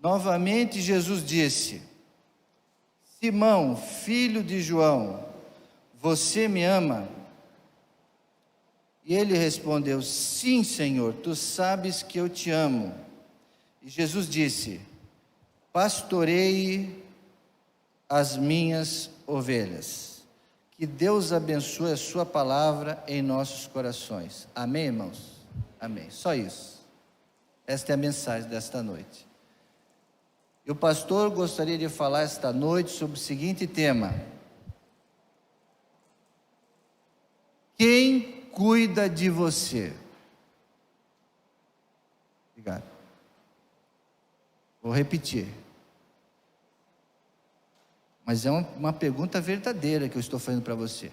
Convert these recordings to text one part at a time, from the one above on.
Novamente Jesus disse: Simão, filho de João, você me ama? E ele respondeu: sim, Senhor, tu sabes que eu te amo. E Jesus disse: pastoreie as minhas ovelhas. Que Deus abençoe a sua palavra em nossos corações. Amém, irmãos? Amém. Só isso. Esta é a mensagem desta noite. E o pastor gostaria de falar esta noite sobre o seguinte tema: quem cuida de você? Obrigado. Vou repetir. Mas é uma pergunta verdadeira que eu estou fazendo para você.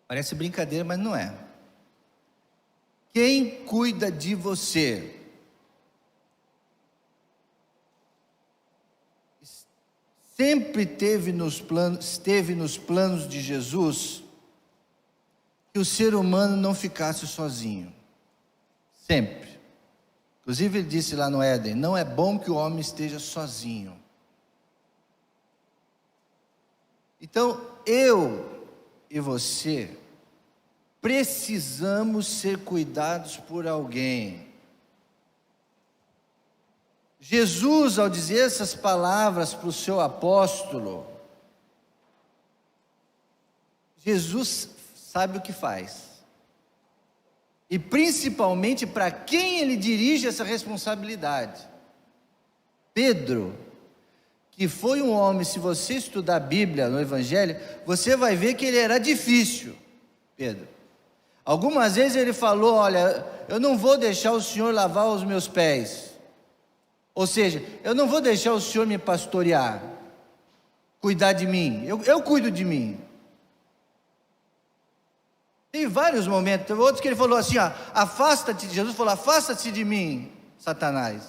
Parece brincadeira, mas não é. Quem cuida de você? Sempre esteve nos planos de Jesus que o ser humano não ficasse sozinho. Sempre. Inclusive ele disse lá no Éden: não é bom que o homem esteja sozinho. Então eu e você precisamos ser cuidados por alguém. Jesus, ao dizer essas palavras para o seu apóstolo, Jesus sabe o que faz. E principalmente para quem ele dirige essa responsabilidade. Pedro, que foi um homem, se você estudar a Bíblia no Evangelho, você vai ver que ele era difícil, Pedro. Algumas vezes ele falou: olha, eu não vou deixar o Senhor lavar os meus pés. Ou seja, eu não vou deixar o Senhor me pastorear, cuidar de mim, eu cuido de mim. Tem vários momentos, tem outros que ele falou assim: ó, afasta-te, Jesus falou: afasta-te de mim, Satanás.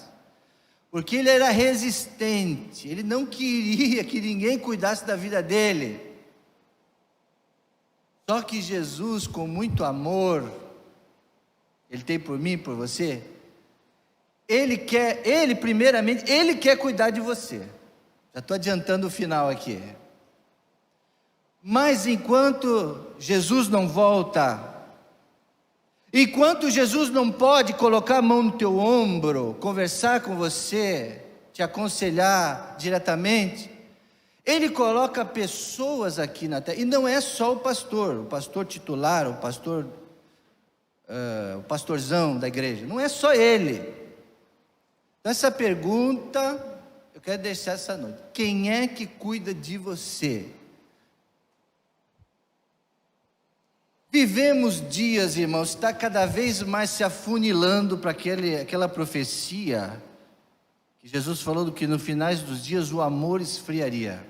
Porque ele era resistente, ele não queria que ninguém cuidasse da vida dele. Só que Jesus, com muito amor, ele tem por mim, por você, primeiramente, ele quer cuidar de você. Já estou adiantando o final aqui. Mas enquanto Jesus não volta, enquanto Jesus não pode colocar a mão no teu ombro, conversar com você, te aconselhar diretamente, ele coloca pessoas aqui na terra, e não é só o pastor titular, o pastorzão da igreja, não é só ele. Então essa pergunta eu quero deixar essa noite: quem é que cuida de você? Vivemos dias, irmãos, está cada vez mais se afunilando para aquela profecia que Jesus falou, do que no finais dos dias o amor esfriaria.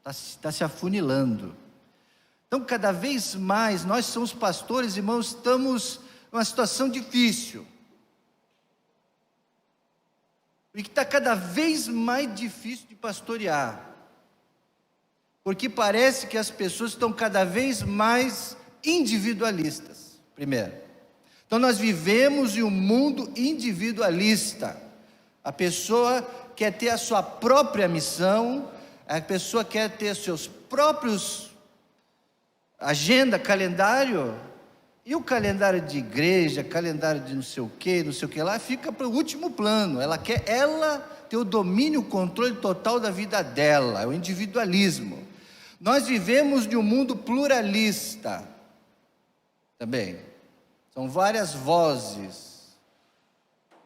Está se afunilando. Então cada vez mais, nós somos pastores, irmãos, estamos numa situação difícil. Porque está cada vez mais difícil de pastorear. Porque parece que as pessoas estão cada vez mais individualistas, primeiro. Então nós vivemos em um mundo individualista. A pessoa quer ter a sua própria missão, a pessoa quer ter seus próprios agenda, calendário, e o calendário de igreja, calendário de não sei o que lá, fica para o último plano. Ela quer ter o domínio, o controle total da vida dela, é o individualismo. Nós vivemos de um mundo pluralista também. São várias vozes,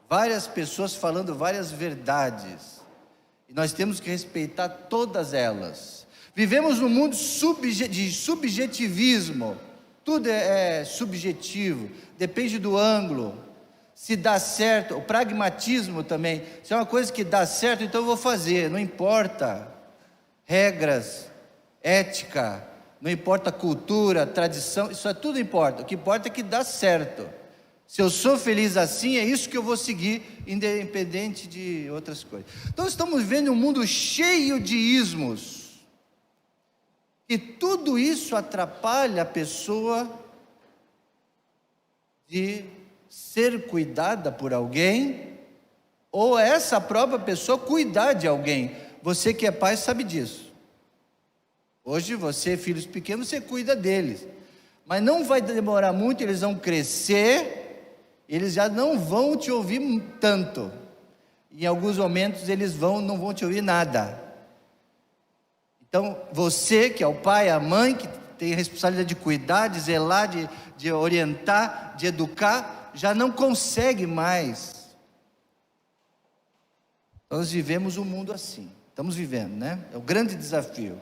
várias pessoas falando várias verdades, e nós temos que respeitar todas elas. Vivemos num mundo de subjetivismo. Tudo é subjetivo, depende do ângulo, se dá certo. O pragmatismo também, se é uma coisa que dá certo, então eu vou fazer, não importa regras, ética, não importa cultura, tradição, isso tudo importa. O que importa é que dá certo. Se eu sou feliz assim, é isso que eu vou seguir, independente de outras coisas. Então estamos vivendo um mundo cheio de ismos, e tudo isso atrapalha a pessoa de ser cuidada por alguém, ou essa própria pessoa cuidar de alguém. Você que é pai sabe disso. Hoje você, filhos pequenos, você cuida deles. Mas não vai demorar muito, eles vão crescer, eles já não vão te ouvir tanto. Em alguns momentos eles não vão te ouvir nada. Então, você que é o pai, a mãe, que tem a responsabilidade de cuidar, de zelar, de orientar, de educar, já não consegue mais. Nós vivemos um mundo assim, estamos vivendo, né? É o grande desafio.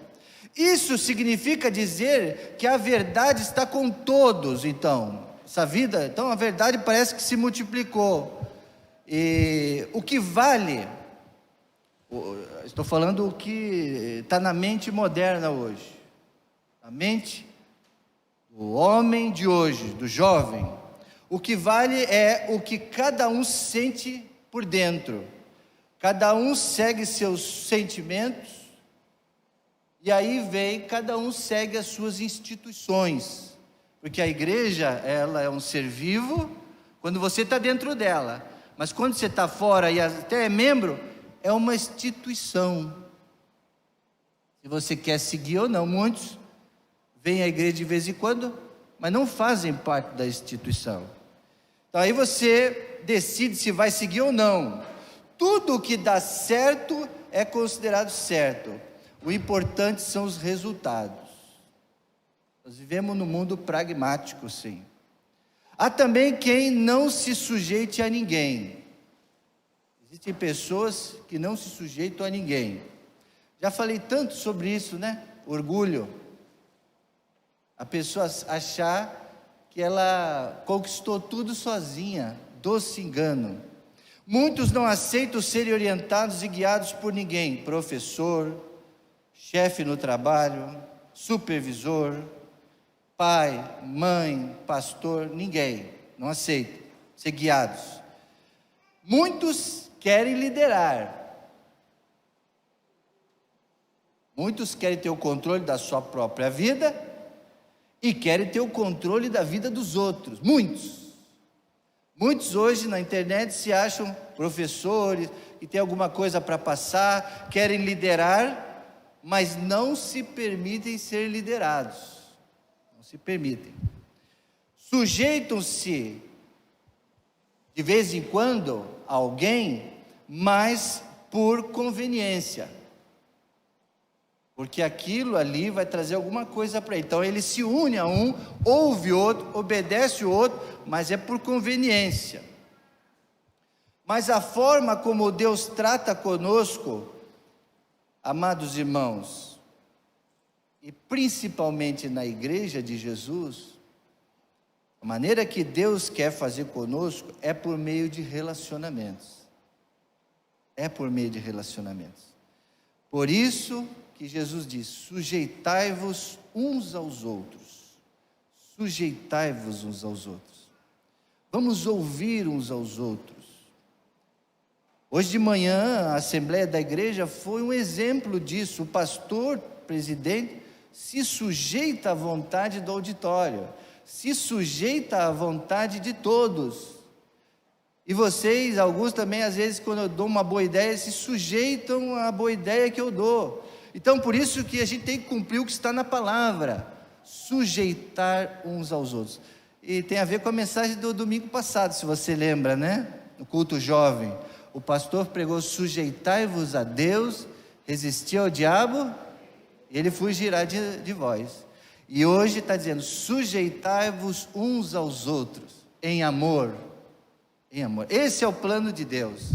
Isso significa dizer que a verdade está com todos, então, essa vida, então a verdade parece que se multiplicou. E o que vale, estou falando o que está na mente moderna hoje, a mente do homem de hoje, do jovem, o que vale é o que cada um sente por dentro, cada um segue seus sentimentos, e aí vem, cada um segue as suas instituições, porque a igreja, ela é um ser vivo, quando você está dentro dela, mas quando você está fora e até é membro, é uma instituição, se você quer seguir ou não. Muitos vêm à igreja de vez em quando, mas não fazem parte da instituição, então aí você decide se vai seguir ou não. Tudo o que dá certo é considerado certo. O importante são os resultados. Nós vivemos num mundo pragmático, sim. Há também quem não se sujeite a ninguém. Existem pessoas que não se sujeitam a ninguém. Já falei tanto sobre isso, né? Orgulho. A pessoa achar que ela conquistou tudo sozinha. Doce engano. Muitos não aceitam serem orientados e guiados por ninguém. Professor, chefe no trabalho, supervisor, pai, mãe, pastor, ninguém, não aceita ser guiados. Muitos querem liderar, muitos querem ter o controle da sua própria vida e querem ter o controle da vida dos outros, muitos hoje na internet se acham professores, e tem alguma coisa para passar, querem liderar, mas não se permitem ser liderados, não se permitem, sujeitam-se de vez em quando a alguém, mas por conveniência, porque aquilo ali vai trazer alguma coisa para ele, então ele se une a um, ouve o outro, obedece o outro, mas é por conveniência. Mas a forma como Deus trata conosco, amados irmãos, e principalmente na igreja de Jesus, a maneira que Deus quer fazer conosco é por meio de relacionamentos. É por meio de relacionamentos. Por isso que Jesus diz: sujeitai-vos uns aos outros. Sujeitai-vos uns aos outros. Vamos ouvir uns aos outros. Hoje de manhã, a Assembleia da Igreja foi um exemplo disso. O pastor, presidente, se sujeita à vontade do auditório, se sujeita à vontade de todos. E vocês, alguns também, às vezes, quando eu dou uma boa ideia, se sujeitam à boa ideia que eu dou. Então, por isso que a gente tem que cumprir o que está na palavra, sujeitar uns aos outros. E tem a ver com a mensagem do domingo passado, se você lembra, né? No culto jovem. O pastor pregou: sujeitai-vos a Deus, resistir ao diabo, e ele fugirá de vós. E hoje está dizendo: sujeitai-vos uns aos outros, em amor. Em amor. Esse é o plano de Deus.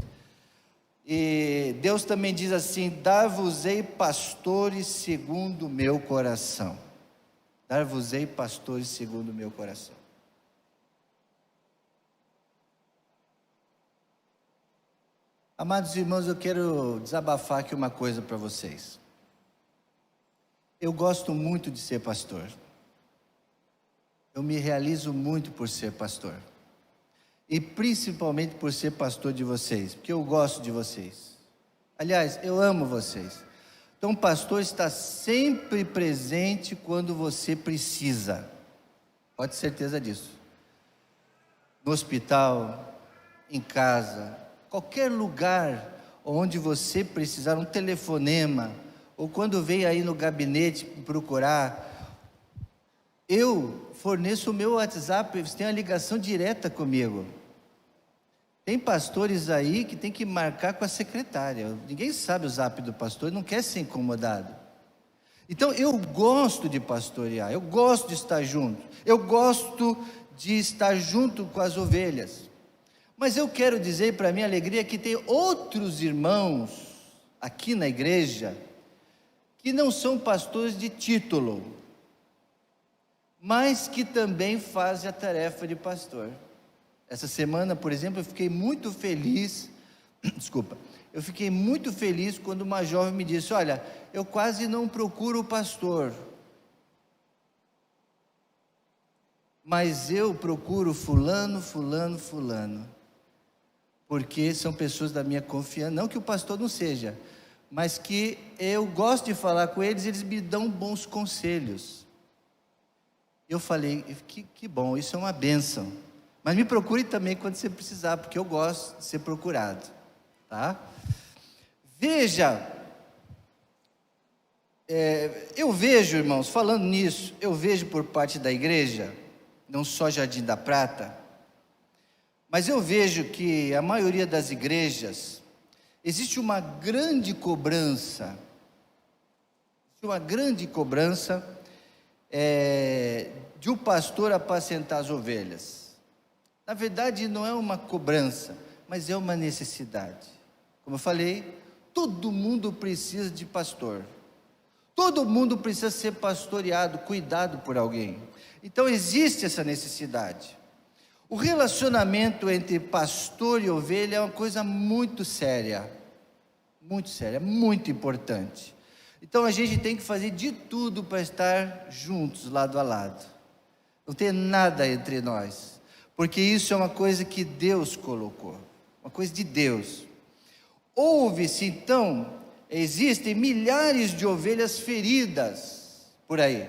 E Deus também diz assim: dar-vos-ei pastores segundo o meu coração. Dar-vos-ei pastores segundo o meu coração. Amados irmãos, eu quero desabafar aqui uma coisa para vocês. Eu gosto muito de ser pastor. Eu me realizo muito por ser pastor. E principalmente por ser pastor de vocês, porque eu gosto de vocês. Aliás, eu amo vocês. Então, o pastor está sempre presente quando você precisa. Pode ter certeza disso. no hospital, em casa, qualquer lugar onde você precisar, um telefonema, ou quando vem aí no gabinete procurar, eu forneço o meu WhatsApp, você tem uma ligação direta comigo. Tem pastores aí que tem que marcar com a secretária, ninguém sabe o zap do pastor, não quer ser incomodado. Então eu gosto de pastorear, eu gosto de estar junto, eu gosto de estar junto com as ovelhas. Mas eu quero dizer, para minha alegria, que tem outros irmãos aqui na igreja que não são pastores de título, mas que também fazem a tarefa de pastor. Essa semana, por exemplo, eu fiquei muito feliz, eu fiquei muito feliz quando uma jovem me disse: olha, eu quase não procuro o pastor, mas eu procuro fulano, porque são pessoas da minha confiança, não que o pastor não seja, mas que eu gosto de falar com eles, eles me dão bons conselhos. Eu falei, que bom, isso é uma bênção, mas me procure também quando você precisar, porque eu gosto de ser procurado, tá? Veja, eu vejo, irmãos, falando nisso, eu vejo por parte da igreja, não só Jardim da Prata, mas eu vejo que a maioria das igrejas, existe uma grande cobrança, de o pastor apacentar as ovelhas. Na verdade não é uma cobrança, mas é uma necessidade. Como eu falei, todo mundo precisa de pastor, todo mundo precisa ser pastoreado, cuidado por alguém. Então existe essa necessidade. O relacionamento entre pastor e ovelha é uma coisa muito séria, muito importante. Então a gente tem que fazer de tudo para estar juntos, lado a lado. Não tem nada entre nós, porque isso é uma coisa que Deus colocou, uma coisa de Deus. Houve-se então, existem milhares de ovelhas feridas por aí,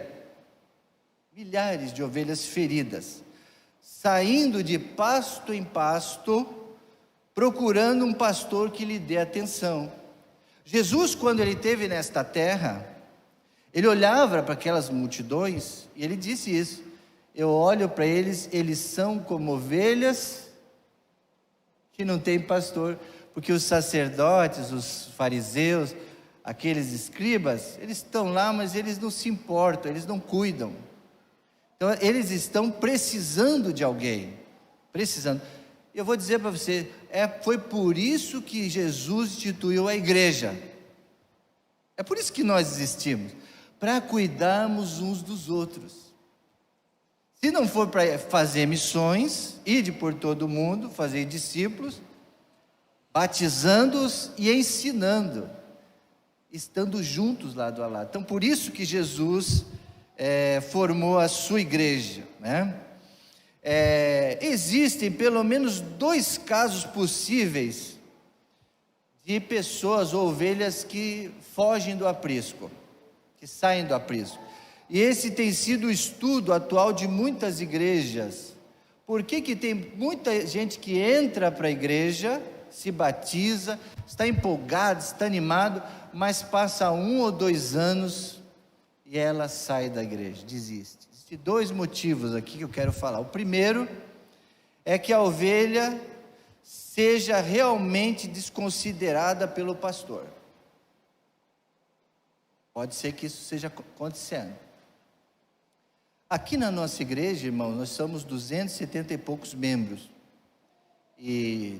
milhares de ovelhas feridas, saindo de pasto em pasto, procurando um pastor que lhe dê atenção. Jesus, quando ele esteve nesta terra, ele olhava para aquelas multidões e ele disse isso: eu olho para eles, eles são como ovelhas que não têm pastor, porque os sacerdotes, os fariseus, aqueles escribas, eles estão lá, mas eles não se importam, eles não cuidam. Então eles estão precisando de alguém, Eu vou dizer para você, foi por isso que Jesus instituiu a igreja. É por isso que nós existimos, para cuidarmos uns dos outros. Se não for para fazer missões, ide por todo o mundo, fazer discípulos, batizando-os e ensinando, estando juntos lado a lado. Então por isso que Jesus formou a sua igreja, né? Existem pelo menos 2 casos possíveis de pessoas ou ovelhas que fogem do aprisco, que saem do aprisco, e esse tem sido o estudo atual de muitas igrejas. Por que tem muita gente que entra para a igreja, se batiza, está empolgado, está animado, mas passa 1 ou 2 anos e ela sai da igreja, desiste? Existem 2 motivos aqui que eu quero falar. O primeiro é que a ovelha seja realmente desconsiderada pelo pastor. Pode ser que isso esteja acontecendo. Aqui na nossa igreja, irmão, nós somos 270 e poucos membros. E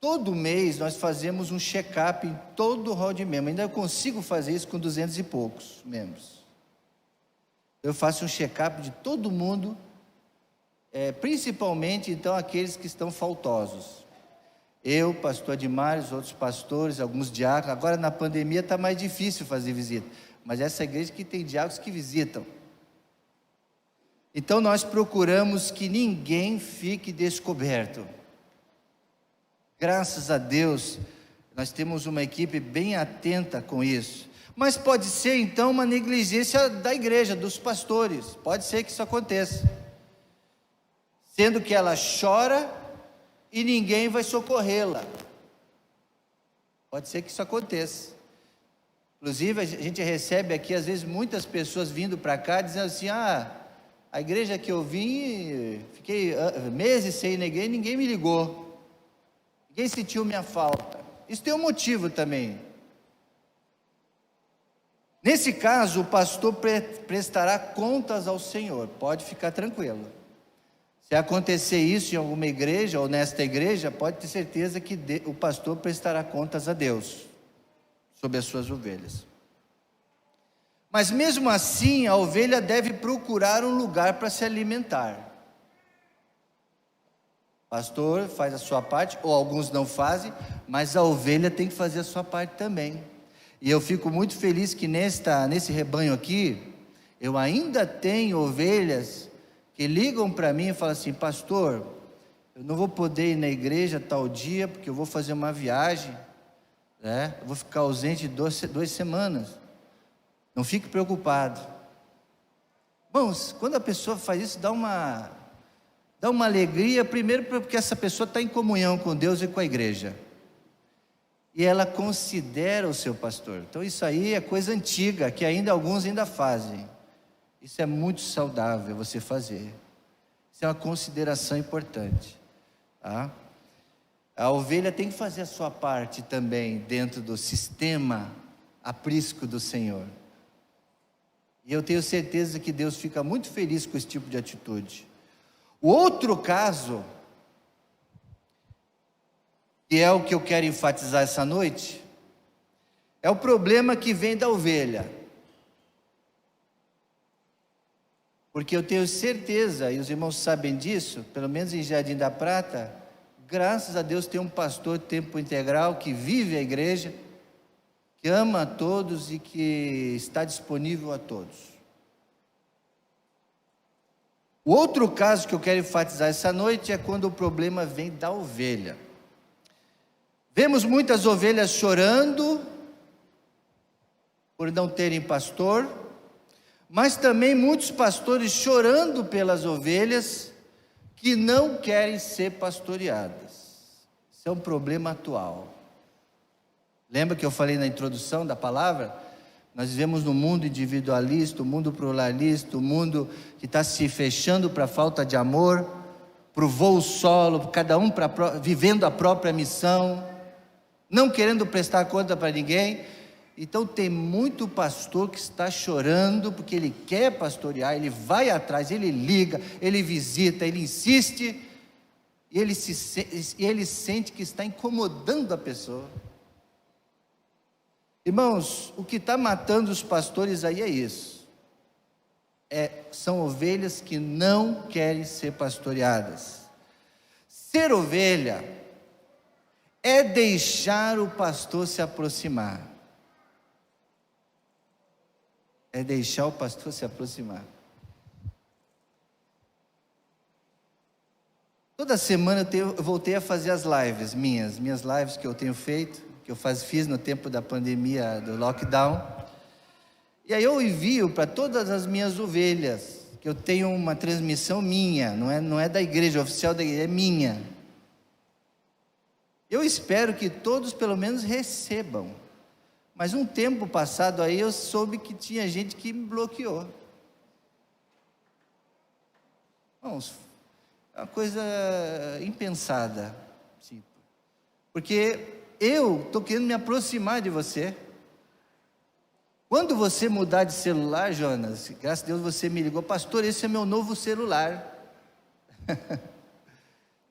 todo mês nós fazemos um check-up em todo o hall de membros. Ainda eu consigo fazer isso com 200 e poucos membros. Eu faço um check-up de todo mundo, principalmente então aqueles que estão faltosos. Eu, pastor Admar, os outros pastores, alguns diáconos. Agora na pandemia está mais difícil fazer visita, mas essa igreja que tem diáconos que visitam. Então nós procuramos que ninguém fique descoberto. Graças a Deus, nós temos uma equipe bem atenta com isso. Mas pode ser então uma negligência da igreja, dos pastores. Pode ser que isso aconteça. sendo que ela chora e ninguém vai socorrê-la. Pode ser que isso aconteça. Inclusive, a gente recebe aqui, às vezes, muitas pessoas vindo para cá, dizendo assim, a igreja que eu vim, fiquei meses sem ir na igreja, ninguém me ligou, ninguém sentiu minha falta. Isso tem um motivo também. Nesse caso, o pastor prestará contas ao Senhor, pode ficar tranquilo. Se acontecer isso em alguma igreja, ou nesta igreja, pode ter certeza que o pastor prestará contas a Deus sobre as suas ovelhas. Mas mesmo assim, a ovelha deve procurar um lugar para se alimentar. O pastor faz a sua parte, ou alguns não fazem, mas a ovelha tem que fazer a sua parte também. E eu fico muito feliz que nesse rebanho aqui, eu ainda tenho ovelhas que ligam para mim e falam assim, pastor, eu não vou poder ir na igreja tal dia, porque eu vou fazer uma viagem, né? Eu vou ficar ausente 2 semanas, não fique preocupado. Irmãos, quando a pessoa faz isso, dá uma alegria, primeiro porque essa pessoa está em comunhão com Deus e com a igreja, e ela considera o seu pastor. Então isso aí é coisa antiga, que alguns ainda fazem. Isso é muito saudável você fazer, isso é uma consideração importante, tá? A ovelha tem que fazer a sua parte também, dentro do sistema aprisco do Senhor, e eu tenho certeza que Deus fica muito feliz com esse tipo de atitude. O outro caso, que é o que eu quero enfatizar essa noite, é o problema que vem da ovelha. Porque eu tenho certeza, e os irmãos sabem disso, pelo menos em Jardim da Prata, graças a Deus tem um pastor de tempo integral que vive a igreja, que ama a todos e que está disponível a todos. O outro caso que eu quero enfatizar essa noite é quando o problema vem da ovelha. Vemos muitas ovelhas chorando por não terem pastor, mas também muitos pastores chorando pelas ovelhas que não querem ser pastoreadas. Isso é um problema atual. Lembra que eu falei na introdução da palavra? Nós vivemos num mundo individualista, um mundo pluralista, um mundo que está se fechando para a falta de amor, para o voo solo, cada um vivendo a própria missão, não querendo prestar conta para ninguém. Então tem muito pastor que está chorando, porque ele quer pastorear, ele vai atrás, ele liga, ele visita, ele insiste, e ele sente que está incomodando a pessoa. Irmãos, o que está matando os pastores aí é isso, são ovelhas que não querem ser pastoreadas. Ser ovelha é deixar o pastor se aproximar. É deixar o pastor se aproximar. Toda semana eu voltei a fazer as lives minhas lives que eu tenho feito, que eu fiz no tempo da pandemia, do lockdown. E aí eu envio para todas as minhas ovelhas, que eu tenho uma transmissão minha, não é da igreja, oficial da igreja, é minha. Eu espero que todos pelo menos recebam. Mas um tempo passado aí eu soube que tinha gente que me bloqueou. Vamos, é uma coisa impensada, sim. Porque eu estou querendo me aproximar de você. Quando você mudar de celular, Jonas, graças a Deus você me ligou, pastor, esse é meu novo celular.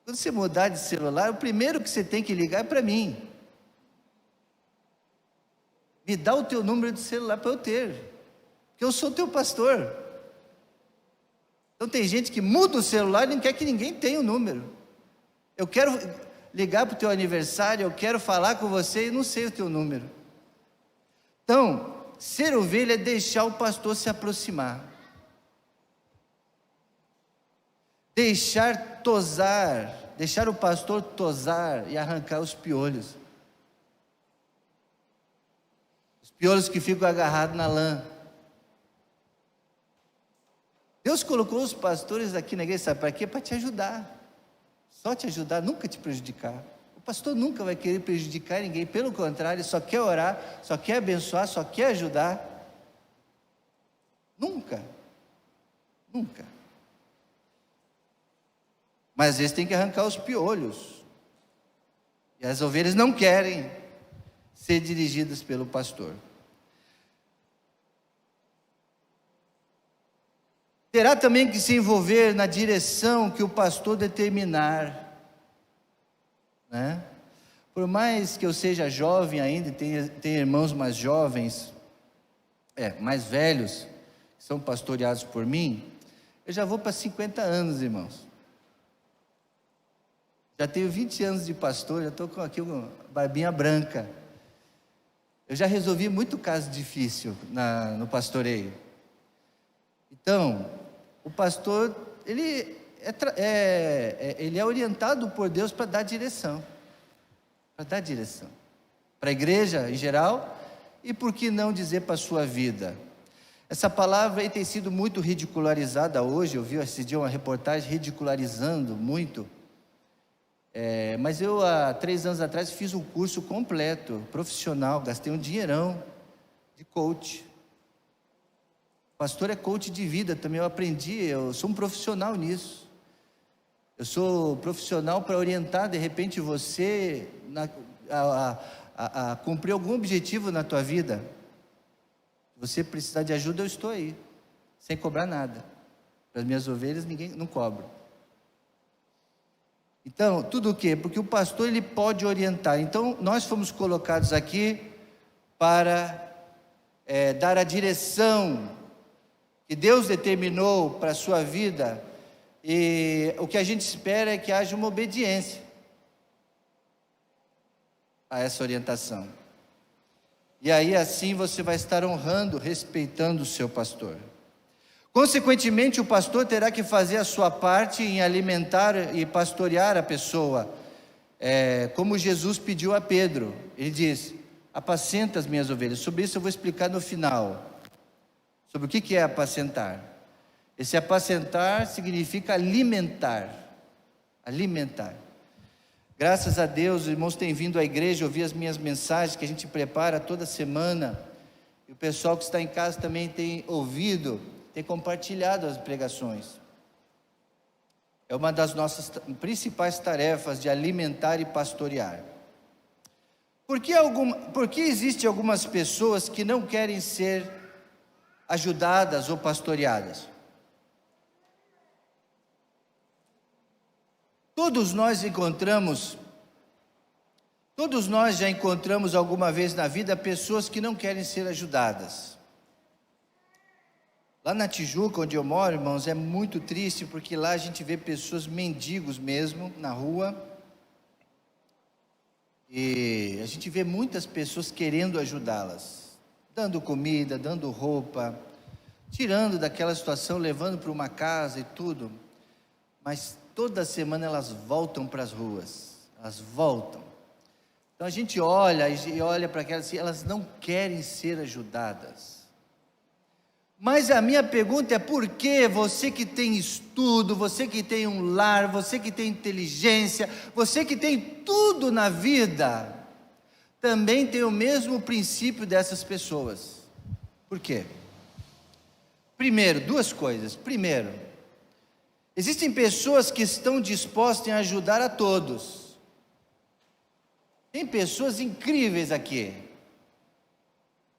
Quando você mudar de celular, o primeiro que você tem que ligar é para mim. Me dá o teu número de celular para eu ter, porque eu sou teu pastor. Então tem gente que muda o celular e não quer que ninguém tenha o número. Eu quero ligar para o teu aniversário, eu quero falar com você e não sei o teu número. Então, ser ovelha é deixar o pastor se aproximar. Deixar o pastor tosar e arrancar os piolhos. Os piolhos que ficam agarrados na lã. Deus colocou os pastores aqui na igreja, sabe para quê? Para te ajudar. Só te ajudar, nunca te prejudicar. O pastor nunca vai querer prejudicar ninguém, pelo contrário, só quer orar, só quer abençoar, só quer ajudar. Nunca. Nunca. Mas às vezes tem que arrancar os piolhos. E as ovelhas não querem ser dirigidas pelo pastor. Terá também que se envolver na direção que o pastor determinar, né? Por mais que eu seja jovem ainda, tenha irmãos mais jovens, mais velhos, que são pastoreados por mim, eu já vou para 50 anos, irmãos. Já tenho 20 anos de pastor, já estou com aqui uma barbinha branca. Eu já resolvi muito caso difícil no pastoreio. Então, o pastor, ele é orientado por Deus para dar direção. Para dar direção. Para a igreja em geral, e por que não dizer para a sua vida? Essa palavra aí tem sido muito ridicularizada hoje. Eu vi esse dia uma reportagem ridicularizando muito. Mas eu, há 3 anos atrás, fiz um curso completo, profissional, gastei um dinheirão de coach. Pastor é coach de vida também, eu aprendi, eu sou um profissional nisso. Eu sou profissional para orientar, de repente, você a cumprir algum objetivo na tua vida. Se você precisar de ajuda, eu estou aí, sem cobrar nada. Para as minhas ovelhas, ninguém não cobra. Então, tudo o quê? Porque o pastor, ele pode orientar. Então, nós fomos colocados aqui para dar a direção que Deus determinou para a sua vida, e o que a gente espera é que haja uma obediência a essa orientação. E aí assim você vai estar honrando, respeitando o seu pastor. Consequentemente, o pastor terá que fazer a sua parte em alimentar e pastorear a pessoa, como Jesus pediu a Pedro. Ele diz: apacenta as minhas ovelhas. Sobre isso eu vou explicar no final. Sobre o que é apacentar. Esse apacentar significa alimentar. Alimentar. Graças a Deus, os irmãos têm vindo à igreja ouvir as minhas mensagens que a gente prepara toda semana. E o pessoal que está em casa também tem ouvido, tem compartilhado as pregações. É uma das nossas principais tarefas, de alimentar e pastorear. Por que existem algumas pessoas que não querem ser ajudadas ou pastoreadas? Todos nós já encontramos alguma vez na vida pessoas que não querem ser ajudadas. Lá na Tijuca, onde eu moro, irmãos, é muito triste, porque lá a gente vê pessoas, mendigos mesmo, na rua, e a gente vê muitas pessoas querendo ajudá-las, dando comida, dando roupa, tirando daquela situação, levando para uma casa e tudo, mas toda semana elas voltam para as ruas, elas voltam. Então a gente olha e olha para aquelas, elas não querem ser ajudadas. Mas a minha pergunta é: por que você que tem estudo, você que tem um lar, você que tem inteligência, você que tem tudo na vida, também tem o mesmo princípio dessas pessoas? Por quê? Primeiro, 2 coisas. Primeiro, existem pessoas que estão dispostas a ajudar a todos. Tem pessoas incríveis aqui,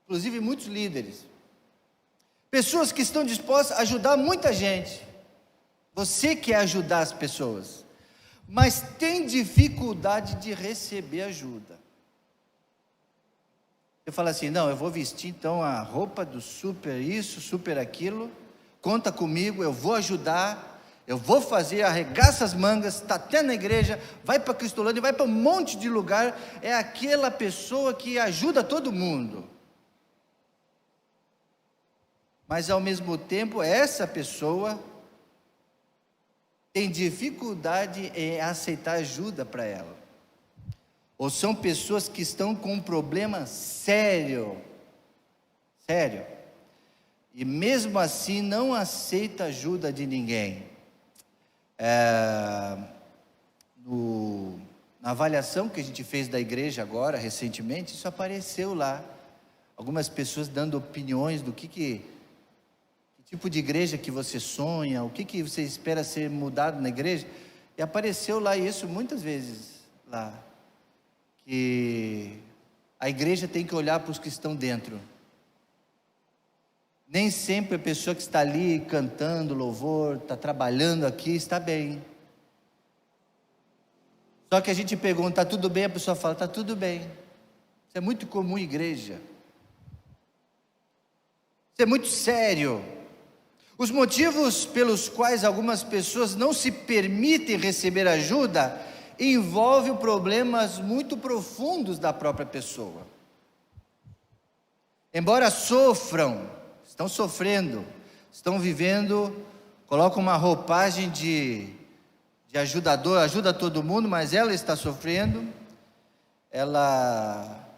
inclusive muitos líderes. Pessoas que estão dispostas a ajudar muita gente. Você quer ajudar as pessoas, mas tem dificuldade de receber ajuda. Você fala assim: não, eu vou vestir então a roupa do super isso, super aquilo, conta comigo, eu vou ajudar, eu vou fazer, arregaça as mangas, está até na igreja, vai para Cristolândia, vai para um monte de lugar. É aquela pessoa que ajuda todo mundo. Mas ao mesmo tempo, essa pessoa tem dificuldade em aceitar ajuda para ela. Ou são pessoas que estão com um problema sério, e mesmo assim não aceita ajuda de ninguém. Na avaliação que a gente fez da igreja agora, recentemente, isso apareceu lá. Algumas pessoas dando opiniões do que tipo de igreja que você sonha, o que você espera ser mudado na igreja. E apareceu lá isso muitas vezes lá, que a igreja tem que olhar para os que estão dentro. Nem sempre a pessoa que está ali cantando louvor, está trabalhando aqui, está bem. Só que a gente pergunta, está tudo bem? A pessoa fala, está tudo bem. Isso é muito comum em igreja. Isso é muito sério. Os motivos pelos quais algumas pessoas não se permitem receber ajuda envolvem problemas muito profundos da própria pessoa. Embora sofram, estão sofrendo, estão vivendo, colocam uma roupagem de ajudador, ajuda todo mundo, mas ela está sofrendo, ela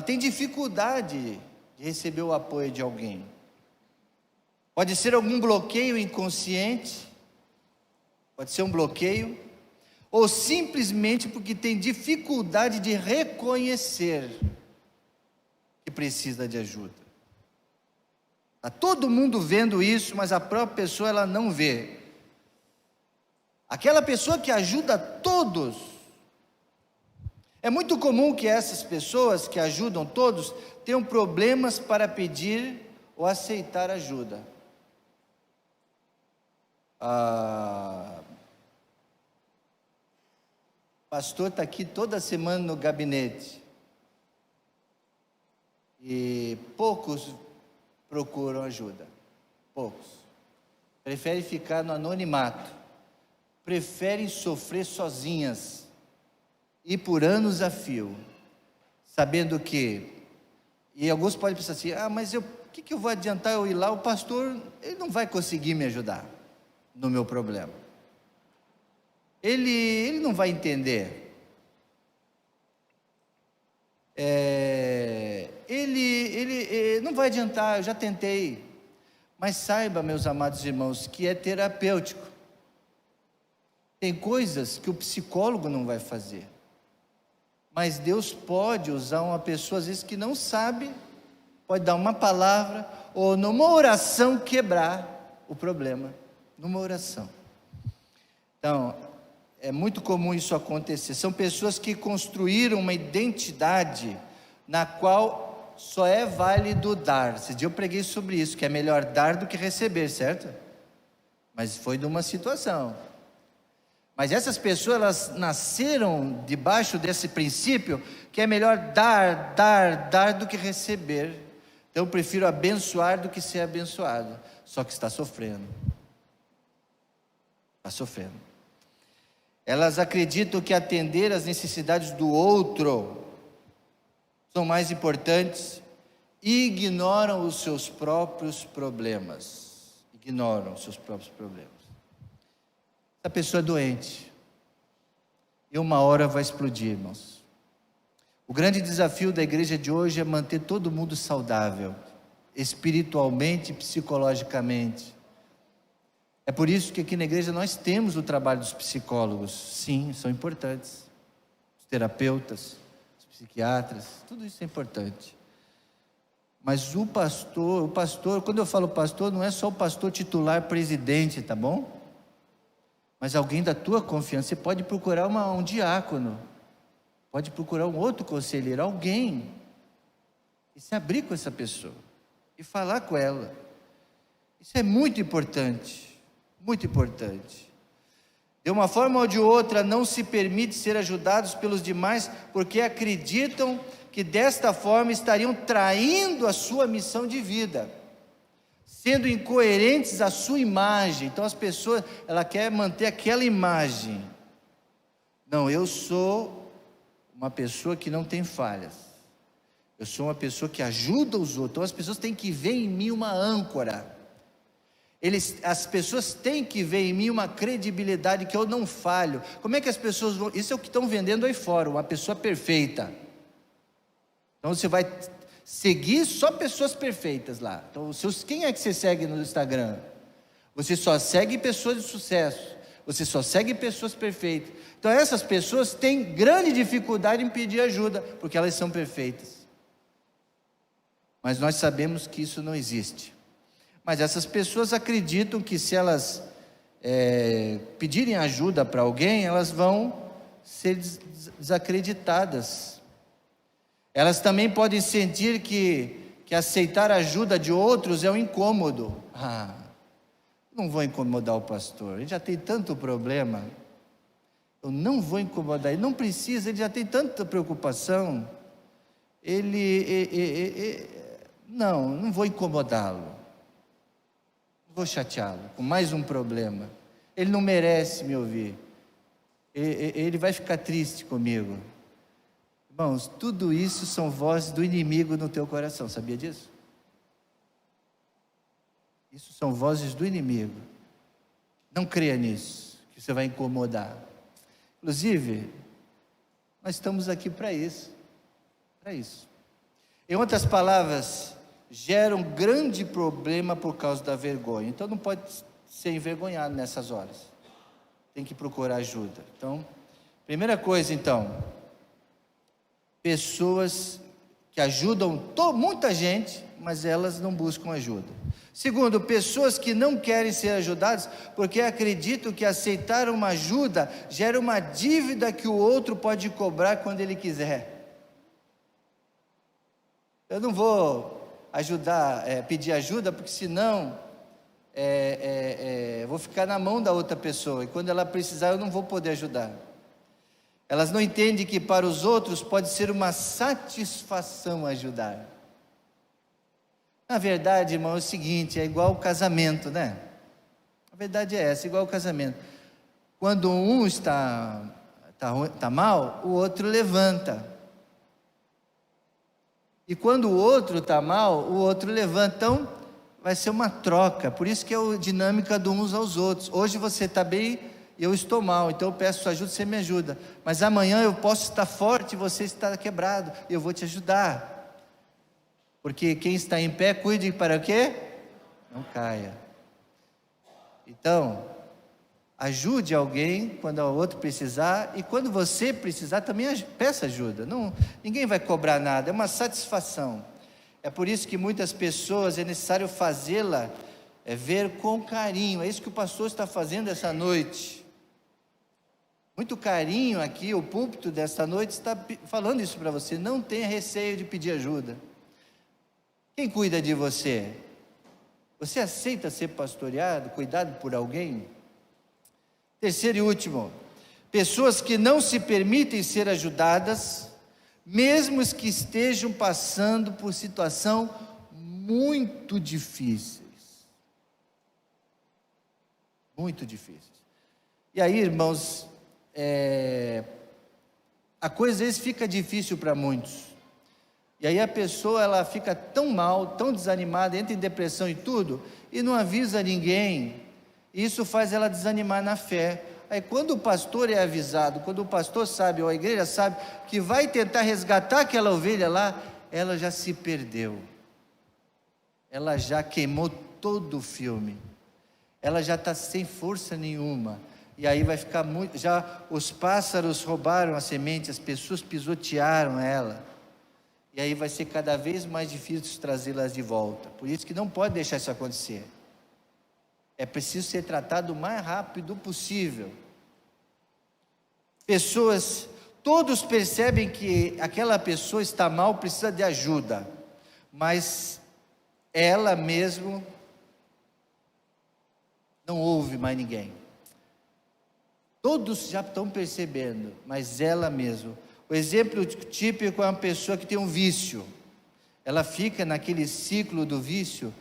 tem dificuldade de receber o apoio de alguém. Pode ser algum bloqueio inconsciente, pode ser um bloqueio, ou simplesmente porque tem dificuldade de reconhecer que precisa de ajuda. Está todo mundo vendo isso, mas a própria pessoa ela não vê. Aquela pessoa que ajuda todos, é muito comum que essas pessoas que ajudam todos tenham problemas para pedir ou aceitar ajuda. O pastor está aqui toda semana no gabinete e poucos procuram ajuda, poucos, preferem ficar no anonimato, preferem sofrer sozinhas e por anos a fio, sabendo que, e alguns podem pensar assim, mas o que eu vou adiantar eu ir lá, o pastor, ele não vai conseguir me ajudar no meu problema, ele não vai entender, ele não vai adiantar, eu já tentei, mas saiba, meus amados irmãos, que é terapêutico. Tem coisas que o psicólogo não vai fazer, mas Deus pode usar uma pessoa às vezes que não sabe, pode dar uma palavra, ou numa oração quebrar o problema, numa oração. Então, é muito comum isso acontecer, são pessoas que construíram uma identidade na qual só é válido dar. Esse dia eu preguei sobre isso, que é melhor dar do que receber, certo? Mas foi de uma situação. Mas essas pessoas, elas nasceram debaixo desse princípio, que é melhor dar do que receber. Então eu prefiro abençoar do que ser abençoado. Só que está sofrendo. Está sofrendo. Elas acreditam que atender às necessidades do outro são mais importantes e ignoram os seus próprios problemas. Ignoram os seus próprios problemas. Essa pessoa é doente e uma hora vai explodir, irmãos. O grande desafio da igreja de hoje é manter todo mundo saudável, espiritualmente e psicologicamente. É por isso que aqui na igreja nós temos o trabalho dos psicólogos. Sim, são importantes. Os terapeutas, os psiquiatras, tudo isso é importante. Mas o pastor, quando eu falo pastor, não é só o pastor titular presidente, tá bom? Mas alguém da tua confiança. Você pode procurar um diácono, pode procurar um outro conselheiro, alguém, e se abrir com essa pessoa, e falar com ela. Isso é muito importante, muito importante. De uma forma ou de outra, não se permite ser ajudados pelos demais, porque acreditam que desta forma estariam traindo a sua missão de vida, sendo incoerentes à sua imagem. Então as pessoas, ela quer manter aquela imagem. Não, eu sou uma pessoa que não tem falhas. Eu sou uma pessoa que ajuda os outros. Então as pessoas têm que ver em mim uma âncora. As pessoas têm que ver em mim uma credibilidade que eu não falho. Como é que as pessoas vão... Isso é o que estão vendendo aí fora, uma pessoa perfeita. Então você vai seguir só pessoas perfeitas lá. Então, quem é que você segue no Instagram? Você só segue pessoas de sucesso. Você só segue pessoas perfeitas. Então essas pessoas têm grande dificuldade em pedir ajuda, porque elas são perfeitas. Mas nós sabemos que isso não existe. Mas essas pessoas acreditam que se elas pedirem ajuda para alguém, elas vão ser desacreditadas. Elas também podem sentir que aceitar a ajuda de outros é um incômodo. Não vou incomodar o pastor, ele já tem tanto problema. Eu não vou incomodar, ele não precisa, ele já tem tanta preocupação. Não vou incomodá-lo. Vou chateá-lo com mais um problema. Ele não merece me ouvir. Ele vai ficar triste comigo. Irmãos, tudo isso são vozes do inimigo no teu coração, sabia disso? Isso são vozes do inimigo. Não creia nisso, que você vai incomodar. Inclusive, nós estamos aqui para isso. Para isso. Em outras palavras, gera um grande problema por causa da vergonha. Então não pode ser envergonhado nessas horas. Tem que procurar ajuda. Então, primeira coisa então, pessoas que ajudam muita gente, mas elas não buscam ajuda. Segundo, pessoas que não querem ser ajudadas porque acreditam que aceitar uma ajuda gera uma dívida que o outro pode cobrar quando ele quiser. Eu não vou pedir ajuda, porque senão vou ficar na mão da outra pessoa, e quando ela precisar eu não vou poder ajudar. Elas não entendem que para os outros pode ser uma satisfação ajudar. Na verdade, irmão, é o seguinte, é igual o casamento, né? A verdade é essa, igual o casamento. Quando um está mal, o outro levanta. E quando o outro está mal, o outro levanta. Então, vai ser uma troca. Por isso que é a dinâmica de uns aos outros. Hoje você está bem e eu estou mal, então eu peço sua ajuda, você me ajuda. Mas amanhã eu posso estar forte e você está quebrado, e eu vou te ajudar. Porque quem está em pé, cuide para o quê? Não caia. Então, ajude alguém quando o outro precisar, e quando você precisar também peça ajuda. Ninguém vai cobrar nada, é uma satisfação. É por isso que muitas pessoas é necessário fazê-la ver com carinho. É isso que o pastor está fazendo essa noite. Muito carinho aqui, o púlpito desta noite está falando isso para você. Não tenha receio de pedir ajuda. Quem cuida de você? Você aceita ser pastoreado, cuidado por alguém? Terceiro e último, pessoas que não se permitem ser ajudadas, mesmo os que estejam passando por situação muito difíceis. Muito difíceis. E aí, irmãos, a coisa às vezes fica difícil para muitos. E aí a pessoa ela fica tão mal, tão desanimada, entra em depressão e tudo, e não avisa ninguém. Isso faz ela desanimar na fé. Aí quando o pastor é avisado, quando o pastor sabe, ou a igreja sabe, que vai tentar resgatar aquela ovelha lá, ela já se perdeu. Ela já queimou todo o filme. Ela já está sem força nenhuma. E aí vai ficar muito... Já os pássaros roubaram a semente, as pessoas pisotearam ela. E aí vai ser cada vez mais difícil trazê-las de volta. Por isso que não pode deixar isso acontecer. É preciso ser tratado o mais rápido possível. Todos percebem que aquela pessoa está mal, precisa de ajuda, mas ela mesmo não ouve mais ninguém. Todos já estão percebendo, mas ela mesmo. O exemplo típico é uma pessoa que tem um vício. Ela fica naquele ciclo do vício,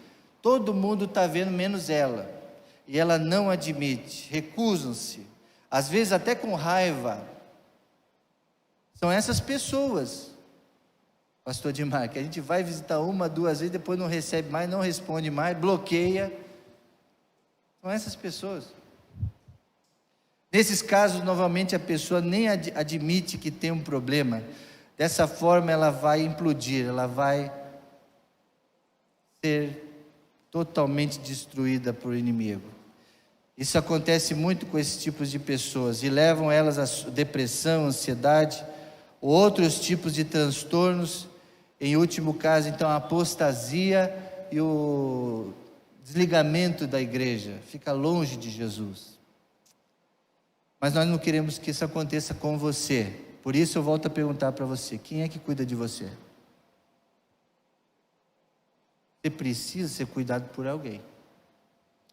todo mundo está vendo menos ela. E ela não admite, recusam-se, às vezes até com raiva. São essas pessoas, pastor Dimar, que a gente vai visitar uma, duas vezes, depois não recebe mais, não responde mais, bloqueia. São essas pessoas. Nesses casos, novamente, a pessoa nem admite que tem um problema. Dessa forma, ela vai implodir, ela vai ser totalmente destruída por inimigo. Isso acontece muito com esses tipos de pessoas e levam elas a depressão, ansiedade, outros tipos de transtornos, em último caso, então, a apostasia e o desligamento da igreja, fica longe de Jesus. Mas nós não queremos que isso aconteça com você. Por isso eu volto a perguntar para você: quem é que cuida de você? Você precisa ser cuidado por alguém.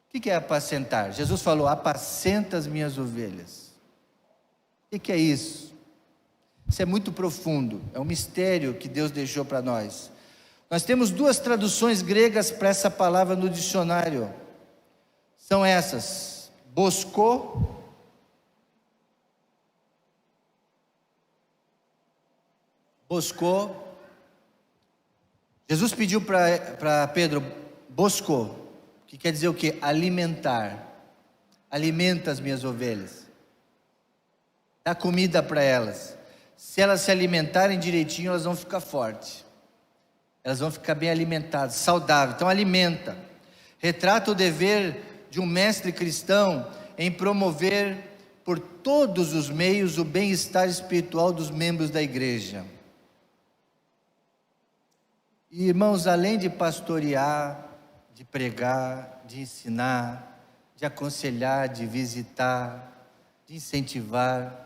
O que é apacentar? Jesus falou: apacenta as minhas ovelhas. O que é isso? Isso é muito profundo, é um mistério que Deus deixou para nós. Nós temos duas traduções gregas para essa palavra no dicionário. São essas: bosco, Jesus pediu para Pedro, bosco, que quer dizer o quê? Alimentar. Alimenta as minhas ovelhas. Dá comida para elas. Se elas se alimentarem direitinho, elas vão ficar fortes. Elas vão ficar bem alimentadas, saudáveis. Então alimenta. Retrata o dever de um mestre cristão em promover por todos os meios o bem-estar espiritual dos membros da igreja. E, irmãos, além de pastorear, de pregar, de ensinar, de aconselhar, de visitar, de incentivar,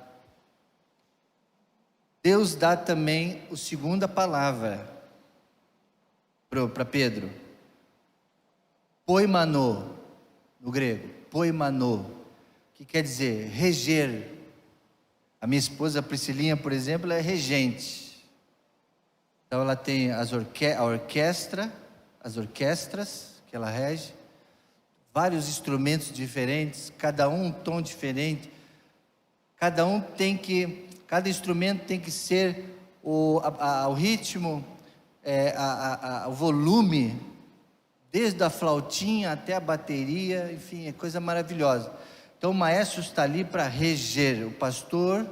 Deus dá também a segunda palavra para Pedro. Poimanô, no grego, poimanô, que quer dizer reger. A minha esposa Priscilinha, por exemplo, é regente. Então ela tem as orquestras que ela rege, vários instrumentos diferentes, cada um tom diferente, cada instrumento tem que ser o ritmo, o volume, desde a flautinha até a bateria, enfim, é coisa maravilhosa. Então o maestro está ali para reger. O pastor,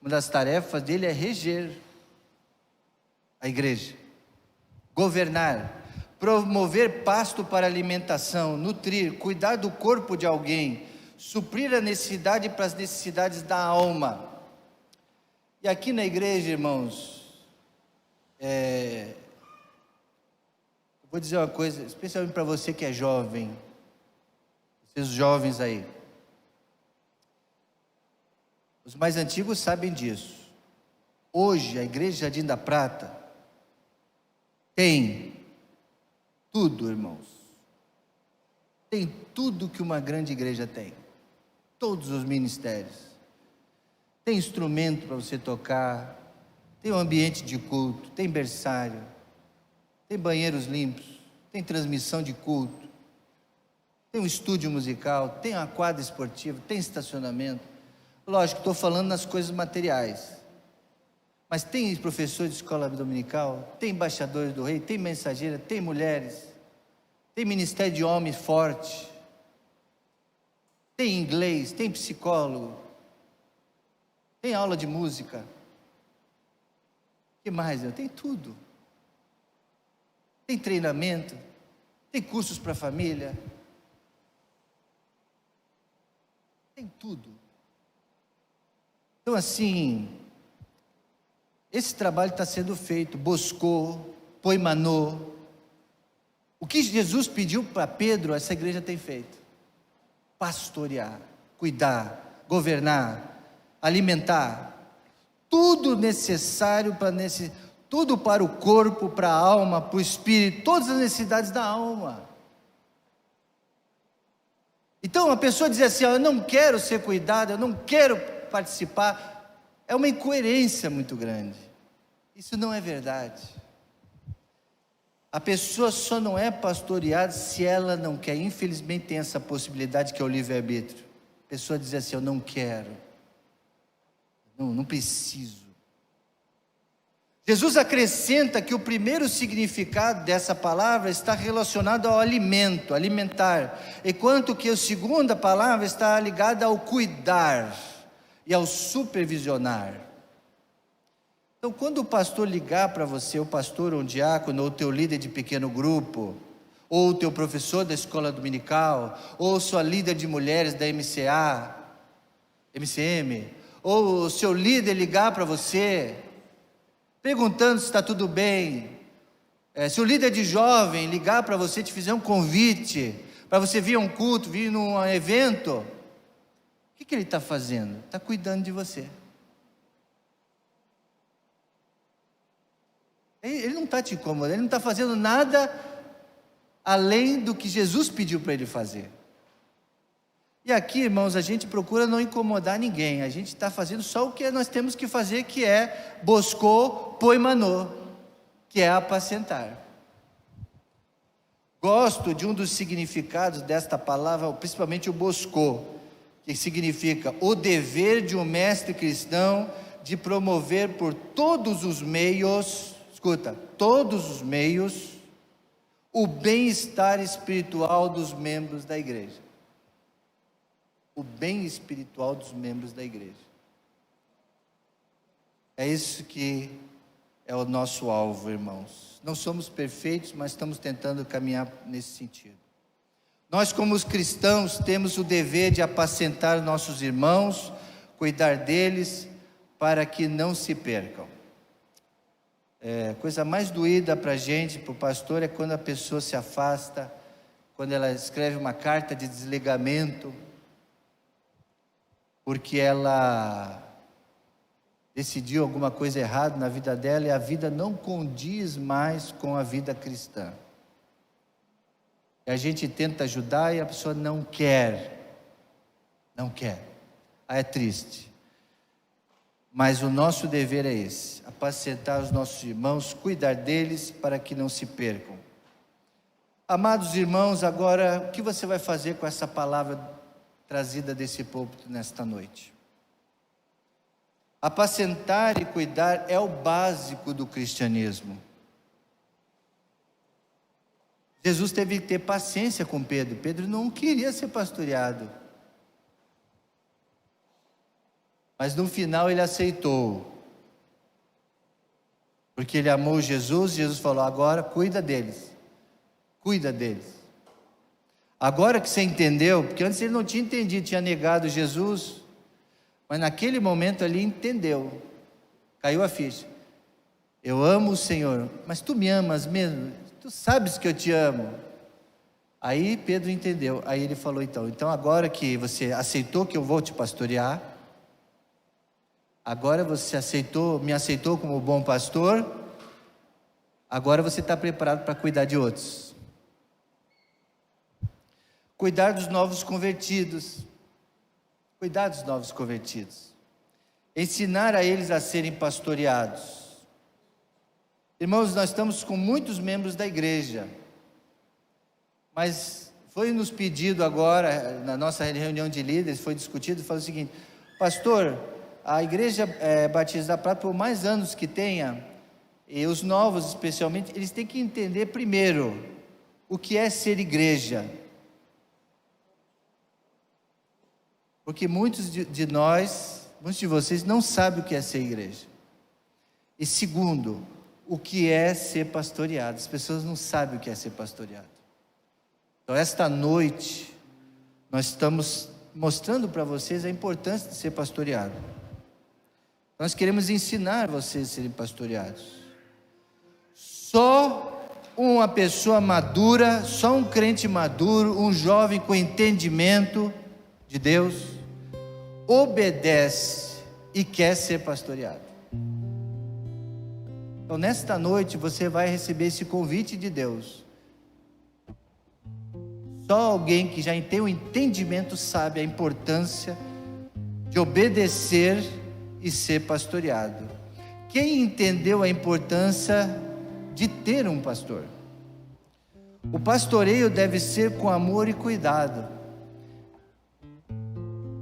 uma das tarefas dele é reger a igreja, governar, promover pasto para alimentação, nutrir, cuidar do corpo de alguém, suprir a necessidade para as necessidades da alma. E aqui na igreja, irmãos, vou dizer uma coisa, especialmente para você que é jovem, vocês jovens aí, os mais antigos sabem disso. Hoje a igreja Jardim da Prata tem tudo, irmãos. Tem tudo que uma grande igreja tem. Todos os ministérios. Tem instrumento para você tocar. Tem um ambiente de culto. Tem berçário. Tem banheiros limpos. Tem transmissão de culto. Tem um estúdio musical. Tem uma quadra esportiva. Tem estacionamento. Lógico, estou falando nas coisas materiais. Mas tem professor de escola dominical, tem embaixadores do rei, tem mensageira, tem mulheres, tem ministério de homem forte, tem inglês, tem psicólogo, tem aula de música. O que mais? Tem tudo. Tem treinamento, tem cursos para a família, tem tudo. Então assim, esse trabalho está sendo feito, boscou, poimanô. O que Jesus pediu para Pedro, essa igreja tem feito: pastorear, cuidar, governar, alimentar, tudo necessário tudo para o corpo, para a alma, para o espírito, todas as necessidades da alma. Então a pessoa diz assim: eu não quero ser cuidado, eu não quero participar. É uma incoerência muito grande. Isso não é verdade. A pessoa só não é pastoreada se ela não quer. Infelizmente tem essa possibilidade que é o livre-arbítrio. A pessoa diz assim: eu não quero, não preciso. Jesus acrescenta que o primeiro significado dessa palavra está relacionado ao alimento, alimentar, enquanto que a segunda palavra está ligada ao cuidar e ao supervisionar. Então, quando o pastor ligar para você, o pastor, um diácono, ou teu líder de pequeno grupo, ou o teu professor da escola dominical, ou sua líder de mulheres da MCA, MCM, ou o seu líder ligar para você, perguntando se está tudo bem. Se o líder de jovem ligar para você, te fizer um convite, para você vir a um culto, vir num evento, o que ele está fazendo? Está cuidando de você. Ele não está te incomodando, ele não está fazendo nada além do que Jesus pediu para ele fazer. E aqui, irmãos, a gente procura não incomodar ninguém, a gente está fazendo só o que nós temos que fazer, que é bosco poimanô, que é apacentar. Gosto de um dos significados desta palavra, principalmente o bosco, que significa o dever de um mestre cristão de promover por todos os meios, escuta, todos os meios, o bem-estar espiritual dos membros da igreja. O bem espiritual dos membros da igreja. É isso que é o nosso alvo, irmãos. Não somos perfeitos, mas estamos tentando caminhar nesse sentido. Nós, como os cristãos, temos o dever de apacentar nossos irmãos, cuidar deles, para que não se percam. Coisa mais doída para a gente, para o pastor, é quando a pessoa se afasta, quando ela escreve uma carta de desligamento, porque ela decidiu alguma coisa errada na vida dela e a vida não condiz mais com a vida cristã. E a gente tenta ajudar e a pessoa não quer. Não quer. Aí é triste. Mas o nosso dever é esse: apacentar os nossos irmãos, cuidar deles para que não se percam. Amados irmãos, agora o que você vai fazer com essa palavra trazida desse púlpito nesta noite? Apacentar e cuidar é o básico do cristianismo. Jesus teve que ter paciência com Pedro. Pedro não queria ser pastoreado, mas no final ele aceitou, porque ele amou Jesus. Jesus falou: agora cuida deles, cuida deles. Agora que você entendeu, porque antes ele não tinha entendido, tinha negado Jesus, mas naquele momento ali entendeu, caiu a ficha. Eu amo o Senhor, mas tu me amas mesmo? Tu sabes que eu te amo. Aí Pedro entendeu, aí ele falou: então agora que você aceitou que eu vou te pastorear, agora você me aceitou como bom pastor, agora você está preparado para cuidar de outros. Cuidar dos novos convertidos. Cuidar dos novos convertidos. Ensinar a eles a serem pastoreados. Irmãos, nós estamos com muitos membros da igreja, mas foi nos pedido agora, na nossa reunião de líderes, foi discutido, falou o seguinte: pastor, a igreja Batista da Prata, por mais anos que tenha, e os novos especialmente, eles têm que entender primeiro o que é ser igreja. Porque muitos de nós, muitos de vocês não sabem o que é ser igreja. E segundo, o que é ser pastoreado. As pessoas não sabem o que é ser pastoreado. Então esta noite, nós estamos mostrando para vocês a importância de ser pastoreado. Nós queremos ensinar vocês a serem pastoreados. Só uma pessoa madura, só um crente maduro, um jovem com entendimento de Deus, obedece e quer ser pastoreado. Então nesta noite você vai receber esse convite de Deus. Só alguém que já tem o entendimento sabe a importância de obedecer e ser pastoreado. Quem entendeu a importância de ter um pastor? O pastoreio deve ser com amor e cuidado.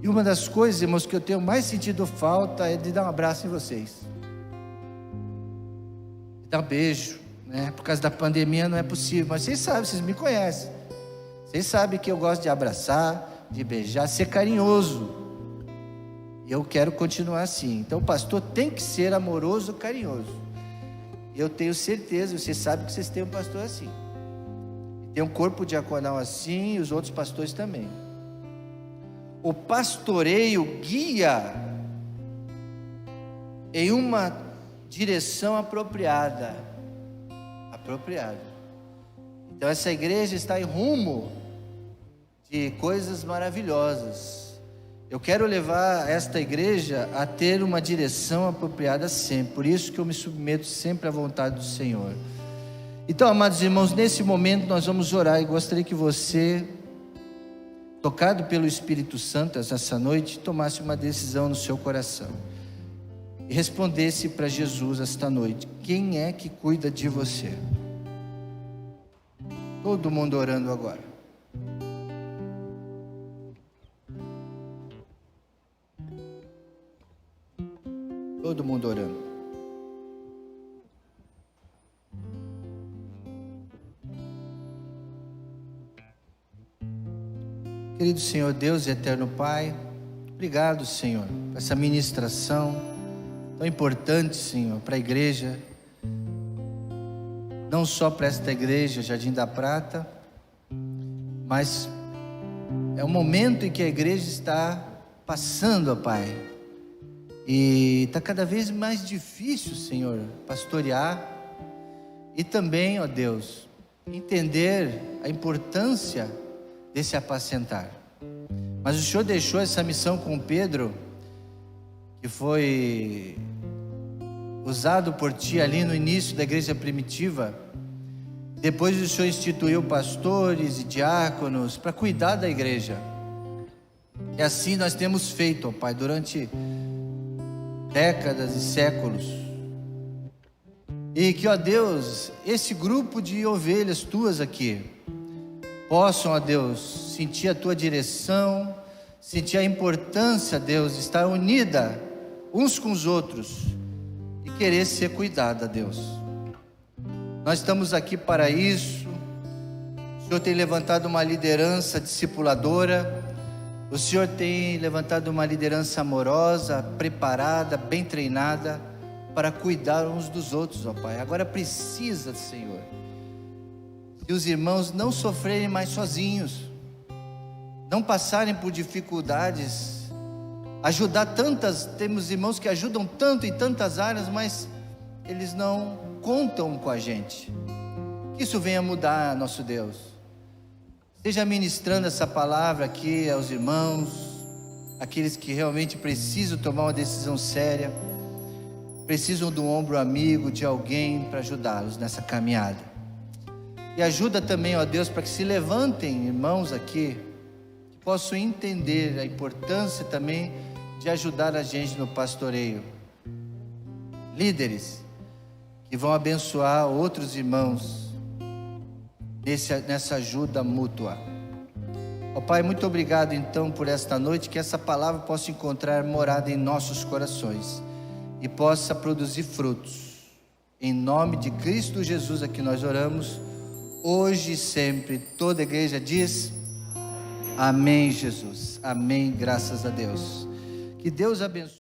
E uma das coisas, irmãos, que eu tenho mais sentido falta é de dar um abraço em vocês, de dar um beijo, né? Por causa da pandemia não é possível, mas vocês sabem, vocês me conhecem, vocês sabem que eu gosto de abraçar, de beijar, ser carinhoso, e eu quero continuar assim. Então o pastor tem que ser amoroso, carinhoso. Eu tenho certeza, vocês sabem que vocês têm um pastor assim, Tem um corpo diaconal assim e os outros pastores também. O pastoreio guia em uma direção apropriada. Então essa igreja está em rumo de coisas maravilhosas. Eu quero levar esta igreja a ter uma direção apropriada sempre. Por isso que eu me submeto sempre à vontade do Senhor. Então, amados irmãos, nesse momento nós vamos orar, e gostaria que você, tocado pelo Espírito Santo essa noite, tomasse uma decisão no seu coração e respondesse para Jesus esta noite: quem é que cuida de você? Todo mundo orando agora. Todo mundo orando. Querido Senhor Deus e eterno Pai, obrigado, Senhor, por essa ministração tão importante, Senhor, para a igreja, não só para esta igreja, Jardim da Prata, mas é um momento em que a igreja está passando, ó Pai, e está cada vez mais difícil, Senhor, pastorear e também, ó Deus, entender a importância desse apacentar. Mas o Senhor deixou essa missão com Pedro, que foi usado por Ti ali no início da igreja primitiva. Depois o Senhor instituiu pastores e diáconos para cuidar da igreja. E assim nós temos feito, ó Pai, durante décadas e séculos. E que, ó Deus, esse grupo de ovelhas Tuas aqui possam, ó Deus, sentir a Tua direção, sentir a importância, Deus, de estar unida uns com os outros e querer ser cuidada, Deus. Nós estamos aqui para isso. O Senhor tem levantado uma liderança discipuladora, o Senhor tem levantado uma liderança amorosa, preparada, bem treinada, para cuidar uns dos outros, ó Pai. Agora precisa, Senhor, de os irmãos não sofrerem mais sozinhos, não passarem por dificuldades, ajudar temos irmãos que ajudam tanto em tantas áreas, mas eles não contam com a gente. Que isso venha mudar, nosso Deus. Esteja ministrando essa palavra aqui aos irmãos, aqueles que realmente precisam tomar uma decisão séria, precisam do ombro amigo, de alguém para ajudá-los nessa caminhada. E ajuda também, ó Deus, para que se levantem irmãos aqui, que possam entender a importância também de ajudar a gente no pastoreio. Líderes que vão abençoar outros irmãos nessa ajuda mútua. Ó Pai, muito obrigado então por esta noite, que essa palavra possa encontrar morada em nossos corações e possa produzir frutos. Em nome de Cristo Jesus é que nós oramos, hoje e sempre. Toda a igreja diz amém, Jesus, amém, graças a Deus. Que Deus abençoe.